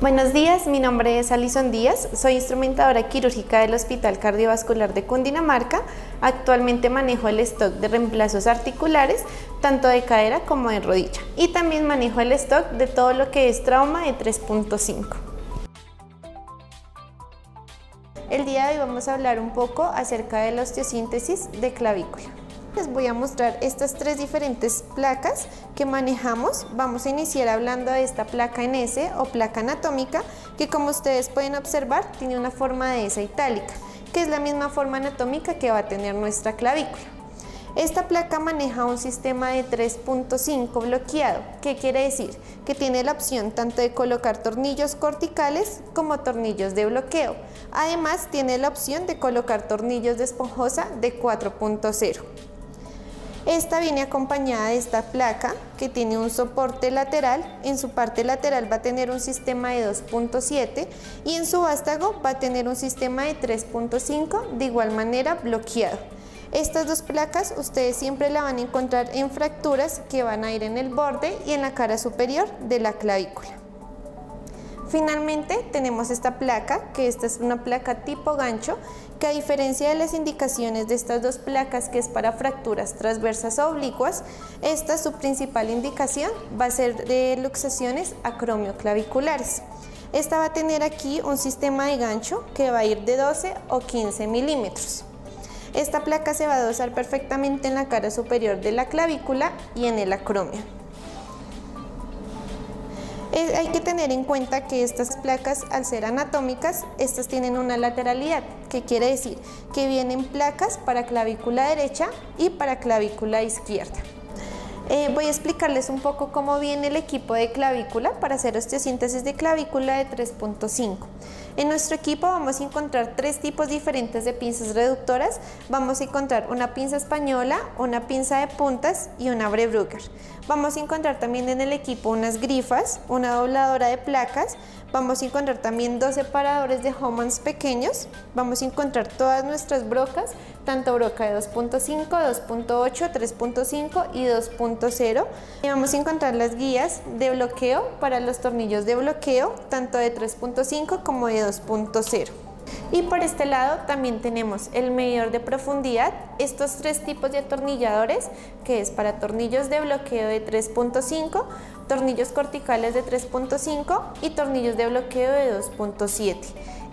Buenos días, mi nombre es Alison Díaz, soy instrumentadora quirúrgica del Hospital Cardiovascular de Cundinamarca. Actualmente manejo el stock de reemplazos articulares, tanto de cadera como de rodilla, y también manejo el stock de todo lo que es trauma de 3.5. El día de hoy vamos a hablar un poco acerca de la osteosíntesis de clavícula. Les voy a mostrar estas tres diferentes placas que manejamos. Vamos a iniciar hablando de esta placa en S o placa anatómica, que como ustedes pueden observar tiene una forma de S itálica, que es la misma forma anatómica que va a tener nuestra clavícula. Esta placa maneja un sistema de 3.5 bloqueado. ¿Qué quiere decir? Que tiene la opción tanto de colocar tornillos corticales como tornillos de bloqueo. Además tiene la opción de colocar tornillos de esponjosa de 4.0. Esta viene acompañada de esta placa que tiene un soporte lateral. En su parte lateral va a tener un sistema de 2.7 y en su vástago va a tener un sistema de 3.5 de igual manera bloqueado. Estas dos placas ustedes siempre la van a encontrar en fracturas que van a ir en el borde y en la cara superior de la clavícula. Finalmente tenemos esta placa, que esta es una placa tipo gancho, que a diferencia de las indicaciones de estas dos placas, que es para fracturas transversas o oblicuas, esta su principal indicación va a ser de luxaciones acromioclaviculares. Esta va a tener aquí un sistema de gancho que va a ir de 12 o 15 milímetros. Esta placa se va a dosar perfectamente en la cara superior de la clavícula y en el acromio. Hay que tener en cuenta que estas placas, al ser anatómicas, estas tienen una lateralidad, que quiere decir que vienen placas para clavícula derecha y para clavícula izquierda. Voy a explicarles un poco cómo viene el equipo de clavícula para hacer osteosíntesis de clavícula de 3.5. En nuestro equipo vamos a encontrar tres tipos diferentes de pinzas reductoras. Vamos a encontrar una pinza española, una pinza de puntas y una Breuer. Vamos a encontrar también en el equipo unas grifas, una dobladora de placas. Vamos a encontrar también dos separadores de Homans pequeños. Vamos a encontrar todas nuestras brocas, tanto broca de 2.5, 2.8, 3.5 y 2.0. Y vamos a encontrar las guías de bloqueo para los tornillos de bloqueo, tanto de 3.5 como de 2.0. Y por este lado también tenemos el medidor de profundidad, estos tres tipos de atornilladores, que es para tornillos de bloqueo de 3.5, tornillos corticales de 3.5 y tornillos de bloqueo de 2.7.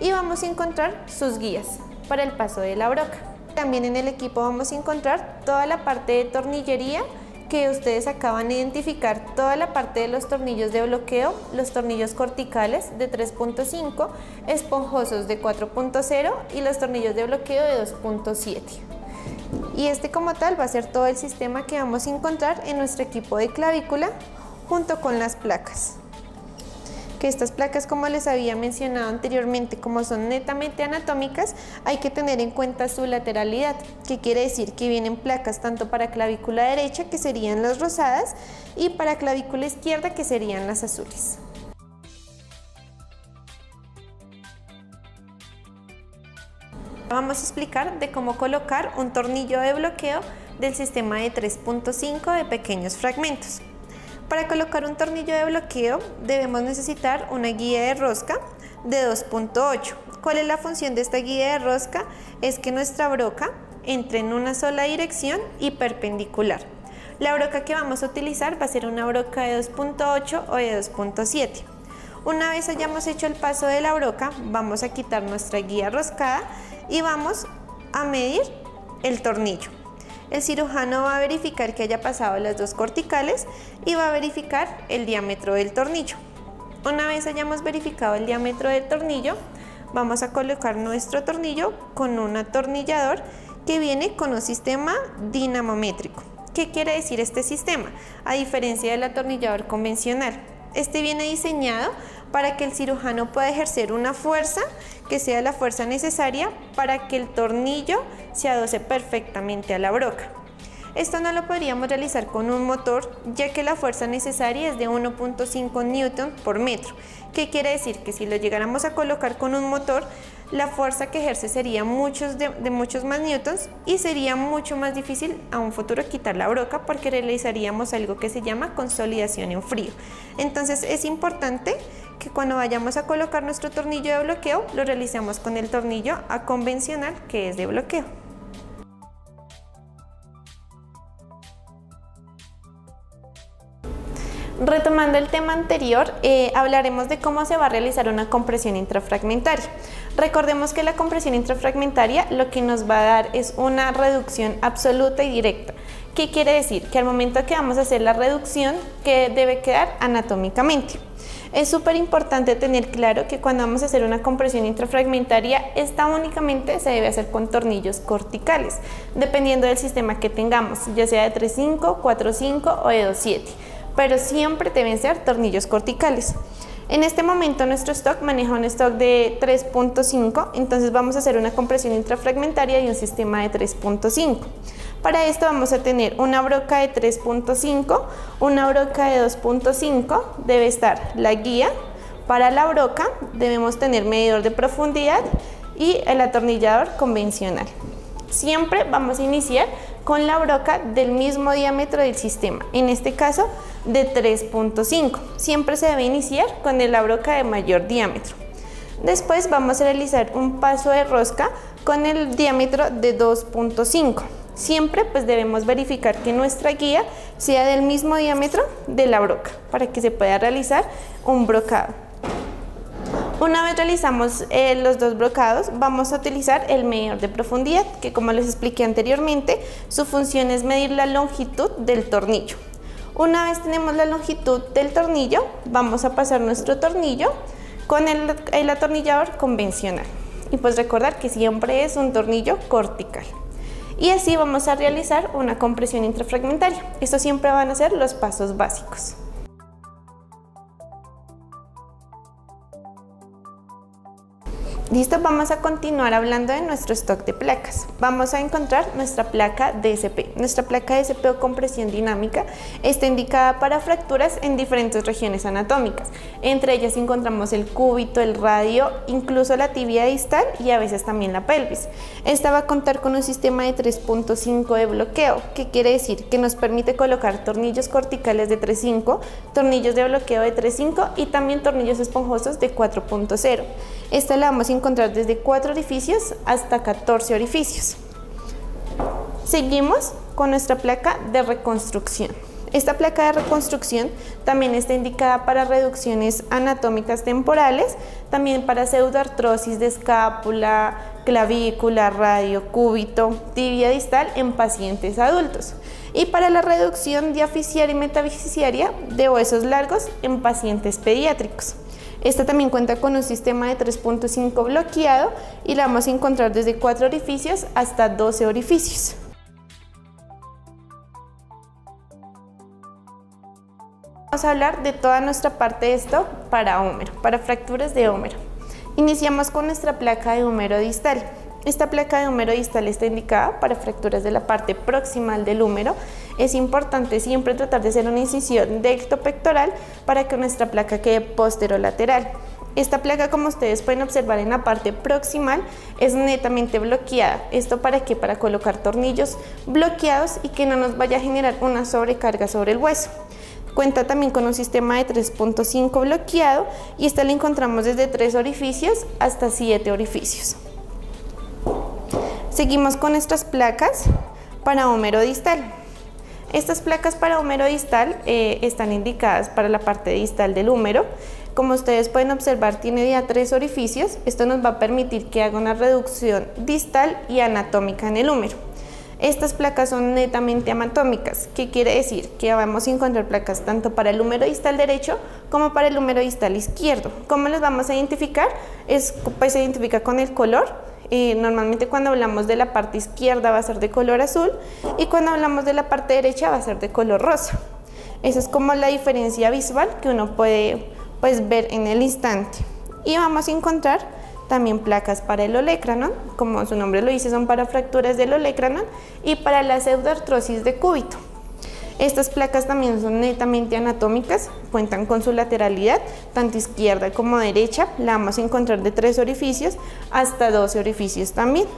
Y vamos a encontrar sus guías para el paso de la broca. También en el equipo vamos a encontrar toda la parte de tornillería, que ustedes acaban de identificar, toda la parte de los tornillos de bloqueo, los tornillos corticales de 3.5, esponjosos de 4.0 y los tornillos de bloqueo de 2.7. Y este como tal va a ser todo el sistema que vamos a encontrar en nuestro equipo de clavícula junto con las placas. Que estas placas, como les había mencionado anteriormente, como son netamente anatómicas, hay que tener en cuenta su lateralidad, que quiere decir que vienen placas tanto para clavícula derecha, que serían las rosadas, y para clavícula izquierda, que serían las azules. Vamos a explicar de cómo colocar un tornillo de bloqueo del sistema de 3.5 de pequeños fragmentos. Para colocar un tornillo de bloqueo debemos necesitar una guía de rosca de 2.8. ¿Cuál es la función de esta guía de rosca? Es que nuestra broca entre en una sola dirección y perpendicular. La broca que vamos a utilizar va a ser una broca de 2.8 o de 2.7. Una vez hayamos hecho el paso de la broca, vamos a quitar nuestra guía roscada y vamos a medir el tornillo. El cirujano va a verificar que haya pasado las dos corticales y va a verificar el diámetro del tornillo. Una vez hayamos verificado el diámetro del tornillo, vamos a colocar nuestro tornillo con un atornillador que viene con un sistema dinamométrico. ¿Qué quiere decir este sistema? A diferencia del atornillador convencional, este viene diseñado para que el cirujano pueda ejercer una fuerza que sea la fuerza necesaria para que el tornillo se adoce perfectamente a la broca. Esto no lo podríamos realizar con un motor, ya que la fuerza necesaria es de 1.5 Newton por metro. ¿Qué quiere decir? Que si lo llegáramos a colocar con un motor, la fuerza que ejerce sería de muchos más newtons y sería mucho más difícil a un futuro quitar la broca, porque realizaríamos algo que se llama consolidación en frío. Entonces es importante que cuando vayamos a colocar nuestro tornillo de bloqueo, lo realicemos con el tornillo a convencional, que es de bloqueo. Retomando el tema anterior, hablaremos de cómo se va a realizar una compresión intrafragmentaria. Recordemos que la compresión intrafragmentaria lo que nos va a dar es una reducción absoluta y directa. ¿Qué quiere decir? Que al momento que vamos a hacer la reducción, que debe quedar anatómicamente. Es súper importante tener claro que cuando vamos a hacer una compresión intrafragmentaria, esta únicamente se debe hacer con tornillos corticales, dependiendo del sistema que tengamos, ya sea de 3.5, 4.5 o de 2.7. Pero siempre deben ser tornillos corticales. En este momento nuestro stock maneja un stock de 3.5, entonces vamos a hacer una compresión intrafragmentaria de un sistema de 3.5. Para esto vamos a tener una broca de 3.5, una broca de 2.5, debe estar la guía. Para la broca debemos tener medidor de profundidad y el atornillador convencional. Siempre vamos a iniciar con la broca del mismo diámetro del sistema, en este caso de 3.5. Siempre se debe iniciar con la broca de mayor diámetro. Después vamos a realizar un paso de rosca con el diámetro de 2.5. Siempre pues debemos verificar que nuestra guía sea del mismo diámetro de la broca para que se pueda realizar un brocado. Una vez realizamos los dos brocados, vamos a utilizar el medidor de profundidad, que como les expliqué anteriormente, su función es medir la longitud del tornillo. Una vez tenemos la longitud del tornillo, vamos a pasar nuestro tornillo con el atornillador convencional. Y pues recordar que siempre es un tornillo cortical. Y así vamos a realizar una compresión intrafragmentaria. Estos siempre van a ser los pasos básicos. Listo, vamos a continuar hablando de nuestro stock de placas. Vamos a encontrar nuestra placa DSP. Nuestra placa DSP o compresión dinámica está indicada para fracturas en diferentes regiones anatómicas. Entre ellas encontramos el cúbito, el radio, incluso la tibia distal y a veces también la pelvis. Esta va a contar con un sistema de 3.5 de bloqueo, que quiere decir que nos permite colocar tornillos corticales de 3.5, tornillos de bloqueo de 3.5 y también tornillos esponjosos de 4.0. Esta la vamos a encontrar desde 4 orificios hasta 14 orificios. Seguimos con nuestra placa de reconstrucción. Esta placa de reconstrucción también está indicada para reducciones anatómicas temporales, también para pseudoartrosis de escápula, clavícula, radio, cúbito, tibia distal en pacientes adultos y para la reducción diaficiaria y metaficiaria de huesos largos en pacientes pediátricos. Esta también cuenta con un sistema de 3.5 bloqueado y la vamos a encontrar desde 4 orificios hasta 12 orificios. Vamos a hablar de toda nuestra parte de esto para húmero, para fracturas de húmero. Iniciamos con nuestra placa de húmero distal. Esta placa de húmero distal está indicada para fracturas de la parte proximal del húmero. Es importante siempre tratar de hacer una incisión decto-pectoral para que nuestra placa quede posterolateral. Esta placa, como ustedes pueden observar en la parte proximal, es netamente bloqueada. ¿Esto para qué? Para colocar tornillos bloqueados y que no nos vaya a generar una sobrecarga sobre el hueso. Cuenta también con un sistema de 3.5 bloqueado y esta la encontramos desde 3 orificios hasta 7 orificios. Seguimos con nuestras placas para húmero distal. Estas placas para húmero distal están indicadas para la parte distal del húmero. Como ustedes pueden observar, tiene ya 3 orificios. Esto nos va a permitir que haga una reducción distal y anatómica en el húmero. Estas placas son netamente anatómicas. ¿Qué quiere decir? Que vamos a encontrar placas tanto para el húmero distal derecho como para el húmero distal izquierdo. ¿Cómo las vamos a identificar? Pues se identifica con el color. Normalmente cuando hablamos de la parte izquierda va a ser de color azul y cuando hablamos de la parte derecha va a ser de color rosa. Esa es como la diferencia visual que uno puede ver en el instante. Y vamos a encontrar también placas para el olecranon, como su nombre lo dice, son para fracturas del olecranon y para la pseudoartrosis de cúbito. Estas placas también son netamente anatómicas, cuentan con su lateralidad, tanto izquierda como derecha, la vamos a encontrar de 3 orificios hasta 12 orificios también.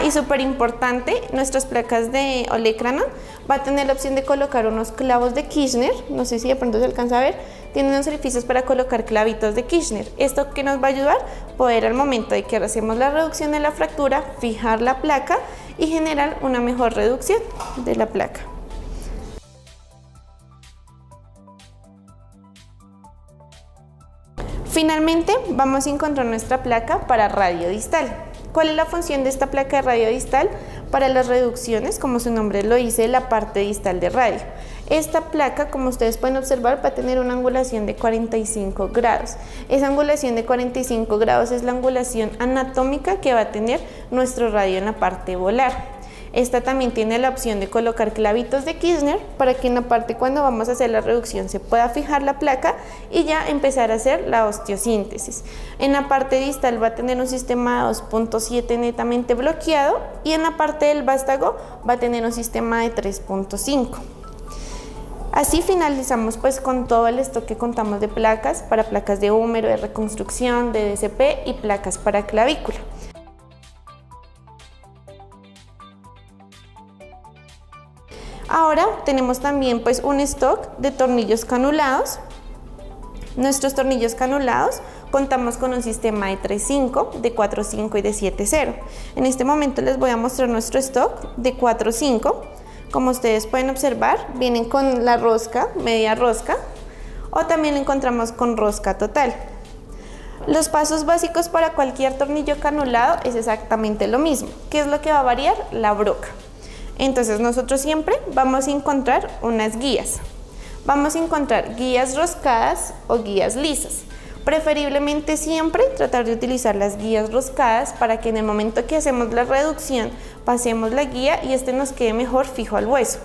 Y súper importante, nuestras placas de olecranon va a tener la opción de colocar unos clavos de Kirchner, no sé si de pronto se alcanza a ver, tienen unos orificios para colocar clavitos de Kirchner. ¿Esto qué nos va a ayudar? Poder al momento de que hacemos la reducción de la fractura, fijar la placa y generar una mejor reducción de la placa. Finalmente vamos a encontrar nuestra placa para radio distal. ¿Cuál es la función de esta placa de radio distal? Para las reducciones, como su nombre lo dice, la parte distal de radio. Esta placa, como ustedes pueden observar, va a tener una angulación de 45 grados. Esa angulación de 45 grados es la angulación anatómica que va a tener nuestro radio en la parte volar. Esta también tiene la opción de colocar clavitos de Kirchner para que en la parte cuando vamos a hacer la reducción se pueda fijar la placa y ya empezar a hacer la osteosíntesis. En la parte distal va a tener un sistema de 2.7 netamente bloqueado y en la parte del vástago va a tener un sistema de 3.5. Así finalizamos pues con todo el stock que contamos de placas para placas de húmero, de reconstrucción, de DCP y placas para clavícula. Ahora tenemos también pues un stock de tornillos canulados. Nuestros tornillos canulados contamos con un sistema de 3.5, de 4.5 y de 7.0. En este momento les voy a mostrar nuestro stock de 4.5. Como ustedes pueden observar, vienen con la rosca, media rosca, o también lo encontramos con rosca total. Los pasos básicos para cualquier tornillo canulado es exactamente lo mismo. ¿Qué es lo que va a variar? La broca. Entonces nosotros siempre vamos a encontrar unas guías. Vamos a encontrar guías roscadas o guías lisas. Preferiblemente siempre tratar de utilizar las guías roscadas para que en el momento que hacemos la reducción pasemos la guía y este nos quede mejor fijo al hueso.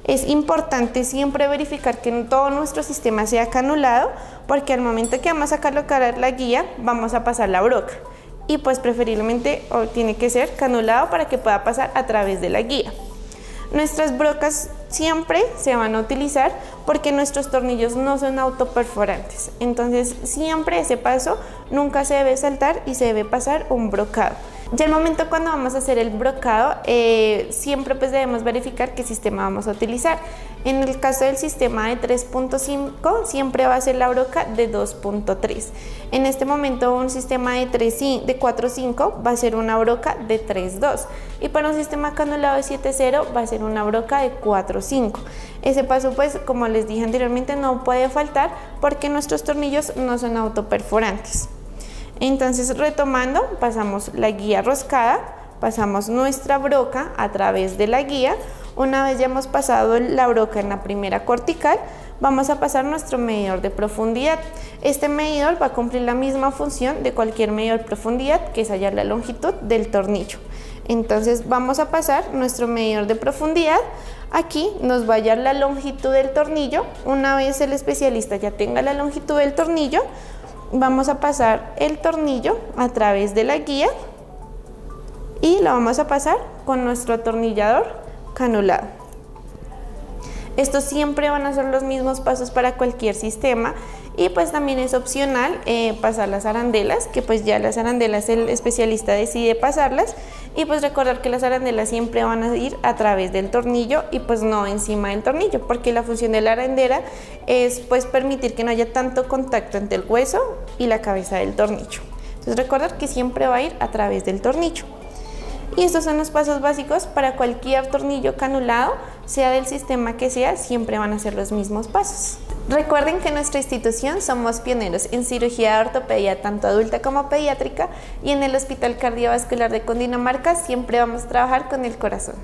Es importante siempre verificar que todo nuestro sistema sea canulado porque al momento que vamos a colocar la guía vamos a pasar la broca. Y pues preferiblemente tiene que ser canulado para que pueda pasar a través de la guía. Nuestras brocas siempre se van a utilizar porque nuestros tornillos no son autoperforantes. Entonces siempre ese paso nunca se debe saltar y se debe pasar un brocado. Ya al momento cuando vamos a hacer el brocado, siempre pues debemos verificar qué sistema vamos a utilizar. En el caso del sistema de 3.5 siempre va a ser la broca de 2.3. En este momento un sistema de 4.5 va a ser una broca de 3.2 y para un sistema canulado de 7.0 va a ser una broca de 4.5. Ese paso pues como les dije anteriormente no puede faltar porque nuestros tornillos no son autoperforantes. Entonces retomando, pasamos la guía roscada, pasamos nuestra broca a través de la guía. Una vez ya hemos pasado la broca en la primera cortical, vamos a pasar nuestro medidor de profundidad. Este medidor va a cumplir la misma función de cualquier medidor de profundidad, que es hallar la longitud del tornillo. Entonces vamos a pasar nuestro medidor de profundidad. Aquí nos va a hallar la longitud del tornillo. Una vez el especialista ya tenga la longitud del tornillo, vamos a pasar el tornillo a través de la guía y lo vamos a pasar con nuestro atornillador canulado. Estos siempre van a ser los mismos pasos para cualquier sistema y pues también es opcional pasar las arandelas, que pues ya las arandelas el especialista decide pasarlas y pues recordar que las arandelas siempre van a ir a través del tornillo y pues no encima del tornillo, porque la función de la arandela es pues permitir que no haya tanto contacto entre el hueso y la cabeza del tornillo. Entonces recordar que siempre va a ir a través del tornillo. Y estos son los pasos básicos para cualquier tornillo canulado, sea del sistema que sea, siempre van a ser los mismos pasos. Recuerden que en nuestra institución somos pioneros en cirugía de ortopedia tanto adulta como pediátrica y en el Hospital Cardiovascular de Cundinamarca siempre vamos a trabajar con el corazón.